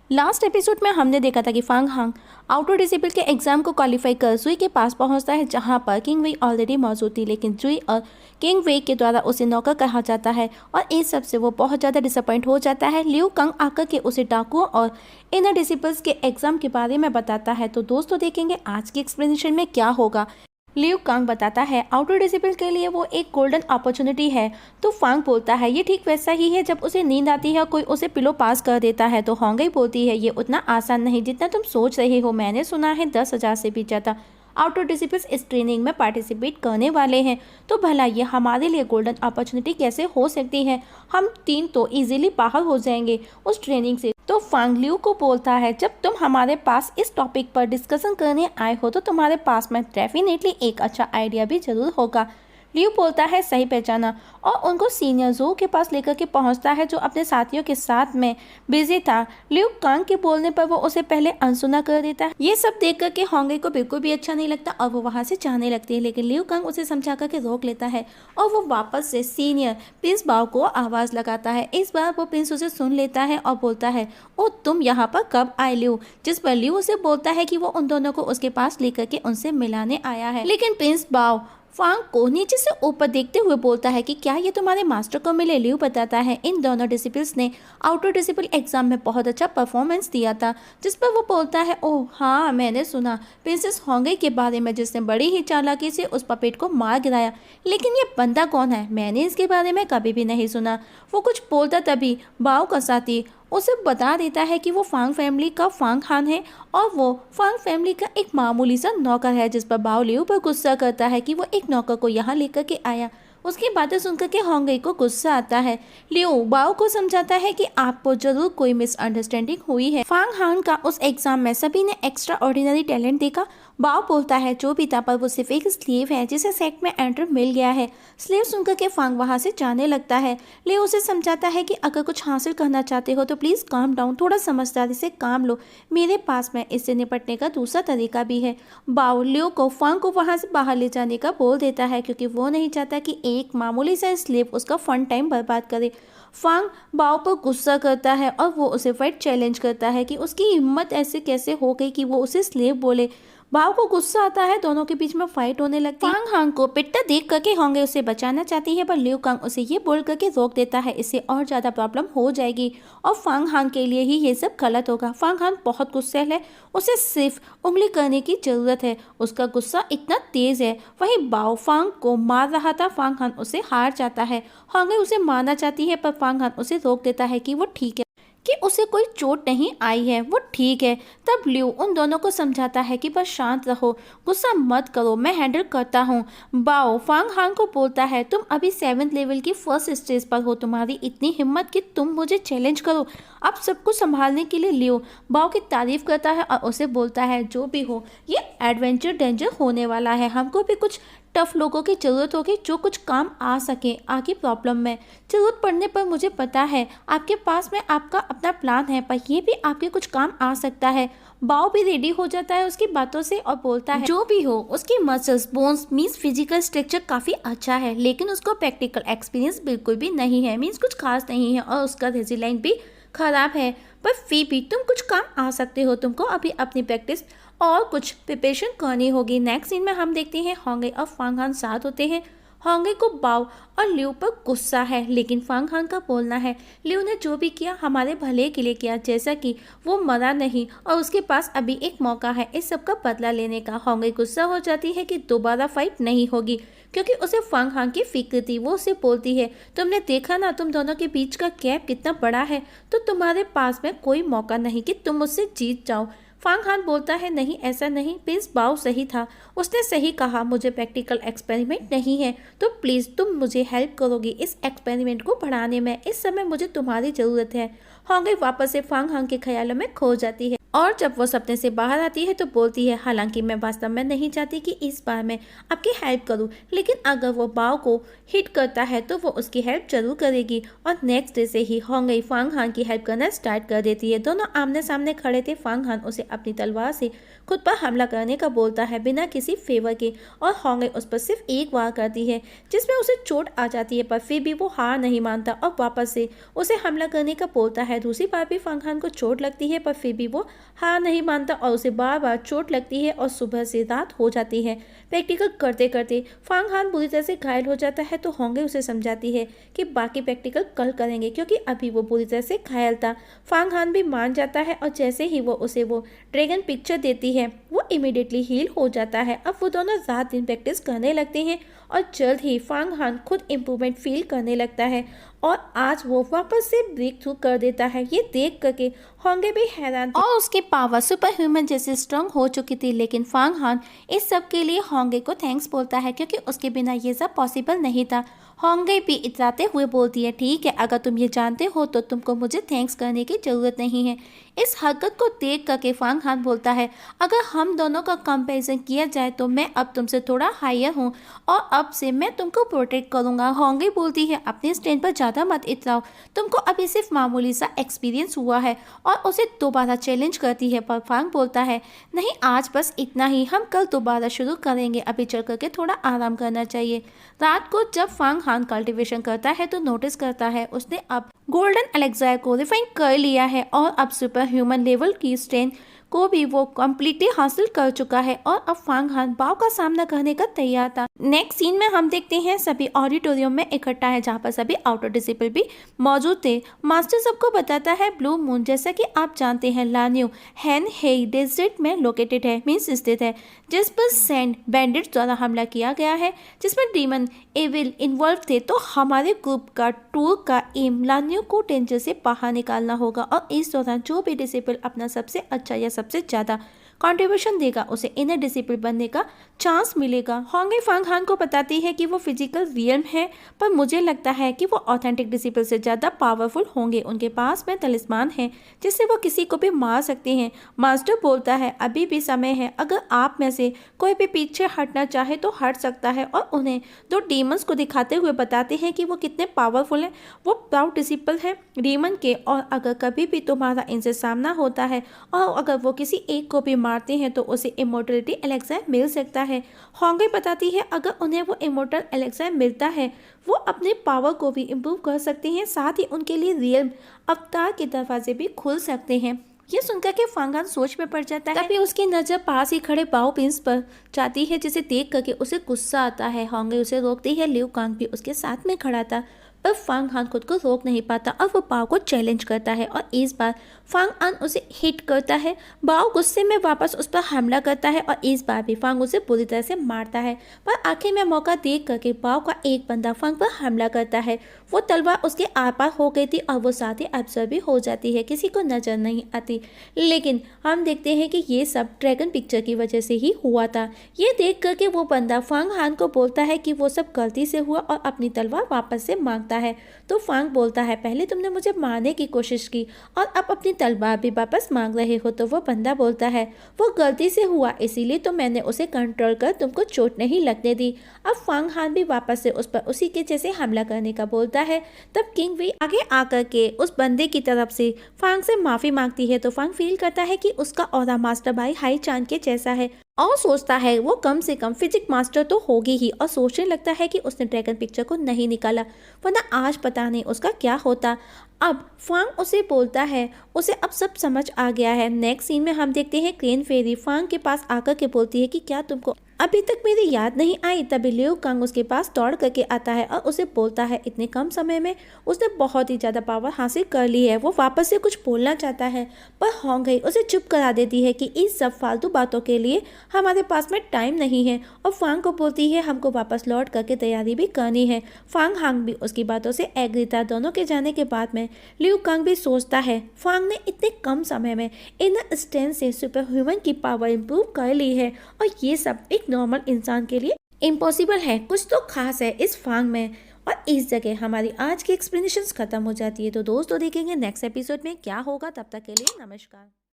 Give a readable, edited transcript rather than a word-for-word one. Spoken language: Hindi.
लास्ट एपिसोड में हमने देखा था कि फांग हांग आउटर डिसिपल के एग्जाम को क्वालिफाई कर जुई के पास पहुंचता है, जहां पर किंग वेई ऑलरेडी मौजूद थी, लेकिन जुई और किंग वेई के द्वारा उसे नौकर कहा जाता है और इस सब से वो बहुत ज़्यादा डिसअपॉइंट हो जाता है। लियू कंग आकर के उसे डाकुओं और इनर डिसिपल्स के एग्जाम के बारे में बताता है। तो दोस्तों देखेंगे आज की एक्सप्लेनेशन में क्या होगा। लियू कांग बताता है आउटर डिसिपल के लिए वो एक गोल्डन अपॉर्चुनिटी है। तो फांग बोलता है ये ठीक वैसा ही है जब उसे नींद आती है और कोई उसे पिलो पास कर देता है। तो होंगई बोलती है ये उतना आसान नहीं जितना तुम सोच रहे हो। मैंने सुना है 10,000 से भी ज़्यादा आउटर डिसिपल्स इस ट्रेनिंग में पार्टिसिपेट करने वाले हैं। तो भला ये हमारे लिए गोल्डन अपॉर्चुनिटी कैसे हो सकती है। हम 3 तो इजीली बाहर हो जाएंगे उस ट्रेनिंग से। तो फांग लियू को बोलता है जब तुम हमारे पास इस टॉपिक पर डिस्कशन करने आए हो तो तुम्हारे पास में डेफिनेटली एक अच्छा आइडिया भी जरूर होगा। लियू बोलता है सही पहचाना और उनको सीनियर जो के पास लेकर के पहुंचता है, जो अपने साथियों के साथ में बिजी था। लियू कांग के बोलने पर वो उसे पहले अनसुना कर देता है। ये सब देख करके होंगे को बिल्कुल भी अच्छा नहीं लगता और वो वहां से जाने लगती है, लेकिन लियू कांग उसे समझा करके रोक लेता है और वो वापस से सीनियर प्रिंस बाओ को आवाज लगाता है। इस बार वो प्रिंस उसे सुन लेता है और बोलता है ओ तुम यहाँ पर कब आए लियू। जिस पर लियू उसे बोलता है कि वो उन दोनों को उसके पास लेकर के उनसे मिलाने आया है। लेकिन प्रिंस बाओ फांग को नीचे से ऊपर देखते हुए बोलता है कि क्या ये तुम्हारे मास्टर को मिले। लियू बताता है इन दोनों डिसिपल्स ने आउटर डिसिपल एग्जाम में बहुत अच्छा परफॉर्मेंस दिया था। जिस पर वो बोलता है ओह हाँ मैंने सुना प्रिंसेस होंगे के बारे में जिसने बड़ी ही चालाकी से उस पपेट को मार गिराया, लेकिन ये बंदा कौन है, मैंने इसके बारे में कभी भी नहीं सुना। वो कुछ बोलता तभी बाओ का साथी उसे बता देता है कि वो फांग फैमिली का फांग खान है और वो फांग फैमिली का एक मामूली सा नौकर है। जिस पर बाओ लियू पर गुस्सा करता है कि वो एक नौकर को यहाँ लेकर के आया। उसकी बातें सुनकर के होंगे को गुस्सा आता है। लियू बाओ को समझाता है कि आपको जरूर कोई मिसअंडरस्टैंडिंग हुई है। फांग हान का उस एग्जाम में सभी ने एक्स्ट्रा ऑर्डिनरी टैलेंट देखा। बाओ बोलता है जो भी था पर वो सिर्फ एक स्लेव है जिसे सेक्ट में एंटर मिल गया है। स्लेव सुनकर के फांग वहां से जाने लगता है। लियू उसे समझाता है कि अगर कुछ हासिल करना चाहते हो तो प्लीज काम डाउन, थोड़ा समझदारी से काम लो, मेरे पास में इससे निपटने का दूसरा तरीका भी है। बाओ लियू को फांग को वहां से बाहर ले जाने का बोल देता है क्योंकि वो नहीं चाहता कि एक मामूली सा स्लेव उसका फन टाइम बर्बाद करे। फांग बाओ पर गुस्सा करता है और वो उसे फाइट चैलेंज करता है कि उसकी हिम्मत ऐसे कैसे हो गई कि वो उसे स्लेव बोले। बाओ को गुस्सा आता है, दोनों के बीच में फाइट होने लगती है। फांग हांग को पिटता देख करके होंगे उसे बचाना चाहती है, पर लियू कांग उसे ये बोल करके रोक देता है इससे और ज्यादा प्रॉब्लम हो जाएगी और फांग हांग के लिए ही ये सब गलत होगा। फांग हांग बहुत गुस्सैल है, उसे सिर्फ उंगली करने की जरूरत है, उसका गुस्सा इतना तेज है। वहीं बाओ फांग को मार रहा था, फांग हांग उसे हार जाता है। होंगे उसे मारना चाहती है पर फांग हांग उसे रोक देता है कि वो ठीक है, कि उसे कोई चोट नहीं आई है, वो ठीक है। तब लियू उन दोनों को समझाता है कि बस शांत रहो, गुस्सा मत करो, मैं हैंडल करता हूँ। बाओ फांग हांग को बोलता है तुम अभी 7th लेवल की फर्स्ट स्टेज पर हो, तुम्हारी इतनी हिम्मत कि तुम मुझे चैलेंज करो। अब सब कुछ संभालने के लिए लियू बाओ की तारीफ करता है और उसे बोलता है जो भी हो ये एडवेंचर डेंजर होने वाला है, हमको भी कुछ टफ लोगों की जरूरत होगी जो कुछ काम आ सके आगे प्रॉब्लम में। जरूरत पड़ने पर मुझे पता है आपके पास में आपका अपना प्लान है, पर ये भी आपके कुछ काम आ सकता है। बाओ भी रेडी हो जाता है उसकी बातों से और बोलता है जो भी हो उसकी muscles bones means physical structure काफी अच्छा है, लेकिन उसको प्रैक्टिकल एक्सपीरियंस बिल्कुल भी नहीं है, मीन्स कुछ खास नहीं है और उसका रेजिलेंट भी खराब है, पर फिर भी तुम कुछ काम आ सकते हो, तुमको अभी अपनी प्रैक्टिस और कुछ प्रिपरेशन करनी होगी। नेक्स्ट सीन में हम देखते हैं होंगे और फांग हांग साथ होते हैं। होंगे को बाओ और लियू पर गुस्सा है, लेकिन फांग हांग का बोलना है लियू ने जो भी किया हमारे भले के लिए किया, जैसा कि वो मरा नहीं और उसके पास अभी एक मौका है इस सब का बदला लेने का। होंगे गुस्सा हो जाती है कि दोबारा फाइट नहीं होगी क्योंकि उसे फांग हांग की फिक्र थी। वो उसे बोलती है तुमने देखा ना तुम दोनों के बीच का गैप कितना बड़ा है, तो तुम्हारे पास में कोई मौका नहीं कि तुम मुझसे जीत जाओ। फांग हान बोलता है नहीं ऐसा नहीं, प्रिंस बाओ सही था, उसने सही कहा, मुझे प्रैक्टिकल एक्सपेरिमेंट नहीं है, तो प्लीज़ तुम मुझे हेल्प करोगी इस एक्सपेरिमेंट को बढ़ाने में, इस समय मुझे तुम्हारी ज़रूरत है। होंगे वापस से फांग हांग के ख्यालों में खो जाती है। और जब वो सपने से बाहर आती है तो बोलती है, हालांकि मैं वास्तव में नहीं चाहती कि इस बार मैं आपकी हेल्प करूं, लेकिन अगर वो बाव को हिट करता है तो वो उसकी हेल्प जरूर करेगी। और नेक्स्ट डे से ही होंगई फांग हान की हेल्प करना स्टार्ट कर देती है। दोनों आमने सामने खड़े थे। फांग हान उसे अपनी तलवार से खुद पर हमला करने का बोलता है बिना किसी फेवर के, और होंगई उस पर सिर्फ एक वार करती है जिसमें उसे चोट आ जाती है, पर फिर भी वो हार नहीं मानता और वापस से उसे हमला करने का बोलता है। दूसरी बार भी फांग हान को चोट लगती है, पर फिर भी वो हार नहीं मानता और उसे बार बार चोट लगती है और सुबह से रात हो जाती है। प्रैक्टिकल करते करते फांग हान बुरी तरह से घायल हो जाता है, तो होंगे उसे समझाती है कि बाकी प्रैक्टिकल कल करेंगे क्योंकि अभी वो बुरी तरह से घायल था। फांग हान भी मान जाता है और जैसे ही वो उसे वो ड्रैगन पिक्चर देती है वो इमीडिएटली हील हो जाता है। अब वो दोनों रात दिन प्रैक्टिस करने लगते हैं और जल्द ही फांग हान खुद इम्प्रूवमेंट फील करने लगता है और आज वो वापस से ब्रेक थ्रू कर देता है। ये देख करके होंगे भी हैरान थे और उसकी पावर सुपर ह्यूमन जैसे स्ट्रांग हो चुकी थी। लेकिन फांग हान इस सब के लिए होंगे को थैंक्स बोलता है क्योंकि उसके बिना ये सब पॉसिबल नहीं था। होंगे भी इतराते हुए बोलती है, ठीक है, अगर तुम ये जानते हो तो तुमको मुझे थैंक्स करने की ज़रूरत नहीं है। इस हरकत को देख करके फांग हान बोलता है, अगर हम दोनों का कंपैरिजन किया जाए तो मैं अब तुमसे थोड़ा हायर हूँ और अब से मैं तुमको प्रोटेक्ट करूँगा। होंगे बोलती है, अपने स्टैंड पर ज़्यादा मत इतराओ, तुमको अभी सिर्फ मामूली सा एक्सपीरियंस हुआ है, और उसे दोबारा चैलेंज करती है। पर फांग बोलता है, नहीं, आज बस इतना ही, हम कल दोबारा शुरू करेंगे, अभी चल करके थोड़ा आराम करना चाहिए। रात को जब फांग हान कल्टीवेशन करता है तो नोटिस करता है उसने अब गोल्डन एलेक्सायर को रिफाइन कर लिया है और अब सुपर ह्यूमन लेवल की स्ट्रेंथ को भी वो कम्प्लीटली हासिल कर चुका है और अब फांग हान बाव का सामना करने का तैयार था। नेक्स्ट सीन में हम देखते हैं सभी ऑडिटोरियम में इकट्ठा है जहाँ पर सभी आउटर डिसिपल भी मौजूद थे। मास्टर सबको बताता है ब्लू मून, जैसा कि आप जानते हैं, लान्यू हैन हेई डेजर्ट में लोकेटेड है, मीन्स स्थित है, जिस पर सैंड बैंडिट्स द्वारा हमला किया गया है जिसमें डीमन एविल इन्वॉल्व थे। तो हमारे ग्रुप का टूर का एम लान्यू को डेंजर से बाहर निकालना होगा और इस दौरान जो भी डिसिपल अपना सबसे अच्छा या सबसे ज़्यादा कंट्रीब्यूशन देगा उसे इनर डिसिपल बनने का चांस मिलेगा। होंगे फांग हान को बताती है कि वो फिजिकल रियल्म है, पर मुझे लगता है कि वो ऑथेंटिक डिसिपल से ज़्यादा पावरफुल होंगे। उनके पास में तलिस्मान है जिससे वो किसी को भी मार सकते हैं। मास्टर बोलता है, अभी भी समय है, अगर आप में से कोई भी पीछे हटना चाहे तो हट सकता है, और उन्हें दो डीमंस को दिखाते हुए बताते हैं कि वो कितने पावरफुल हैं। वो प्राउड डिसिपल है डीमन के, और अगर कभी भी तुम्हारा इनसे सामना होता है और अगर वो किसी एक को भी मारते हैं तो उसे इमोर्टलिटी एलेक्सायर मिल सकता है। होंगे बताती है, अगर उन्हें वो इमोर्टल एलेक्सायर मिलता है वो अपने पावर को भी इम्प्रूव कर सकते हैं, साथ ही उनके लिए रियल अवतार के दरवाजे भी खुल सकते हैं। ये सुनकर के फांग हान सोच में पड़ जाता है। तभी उसकी नजर पास ही खड़े बाओ प्रिंस पर जाती है जिसे देख करके उसे गुस्सा आता है। होंगे उसे रोकती है। लिu कांग भी उसके साथ में खड़ा था, पर फांग हान खुद को रोक नहीं पाता और वो बाओ को चैलेंज करता है और इस बार फांग हान उसे हिट करता है। बाओ गुस्से में वापस उस पर हमला करता है और इस बार भी फांग उसे बुरी तरह से मारता है, पर आखिर में मौका देख करके बाओ का एक बंदा फांग पर हमला करता है। वो तलवार उसके आर पार हो गई थी और वो साथ ही एब्जॉर्ब भी हो जाती है, किसी को नजर नहीं आती। लेकिन हम देखते हैं कि ये सब ड्रैगन पिक्चर की वजह से ही हुआ था। ये देख करके वो बंदा फांग हान को बोलता है कि वो सब गलती से हुआ और अपनी तलवार वापस से मांगता है। तो फांग बोलता है, पहले तुमने मुझे मारने की कोशिश की और अब अपनी तलवार भी वापस मांग रहे हो। तो वो बंदा बोलता है, वो गलती से हुआ, इसीलिए तो मैंने उसे कंट्रोल कर तुमको चोट नहीं लगने दी। अब फांग हान भी वापस से उस पर उसी के जैसे हमला करने का बोलता है। तब किंग वी आगे आकर के उस बंदे की तरफ से फांग से माफी मांगती है। तो फांग फील करता है कि उसका ऑरा मास्टर भाई हाई चांद के जैसा है और सोचता है वो कम से कम फिजिक मास्टर तो होगी ही, और सोचने लगता है कि उसने ड्रैगन पिक्चर को नहीं निकाला, वरना आज पता नहीं उसका क्या होता। अब फांग उसे बोलता है, उसे अब सब समझ आ गया है। नेक्स्ट सीन में हम देखते हैं क्रेन फेरी फांग के पास आकर के बोलती है कि क्या तुमको अभी तक मेरी याद नहीं आई। तभी लिu कांग उसके पास दौड़ करके आता है और उसे बोलता है इतने कम समय में उसने बहुत ही ज़्यादा पावर हासिल कर ली है। वो वापस से कुछ बोलना चाहता है, पर होंगे उसे चुप करा देती है कि इस सब फालतू बातों के लिए हमारे पास में टाइम नहीं है, और फांग को बोलती है हमको वापस लौट करके तैयारी भी करनी है। फांग हांग भी उसकी बातों से एग्री था। दोनों के जाने के बाद में लिu कांग भी सोचता है फांग ने इतने कम समय में इनर स्ट्रेंथ से सुपर ह्यूमन की पावर इंप्रूव कर ली है, और ये सब एक नॉर्मल इंसान के लिए इम्पॉसिबल है। कुछ तो खास है इस फांग में। और इस जगह हमारी आज की एक्सप्लेनेशंस खत्म हो जाती है। तो दोस्तों देखेंगे नेक्स्ट एपिसोड में क्या होगा। तब तक के लिए नमस्कार।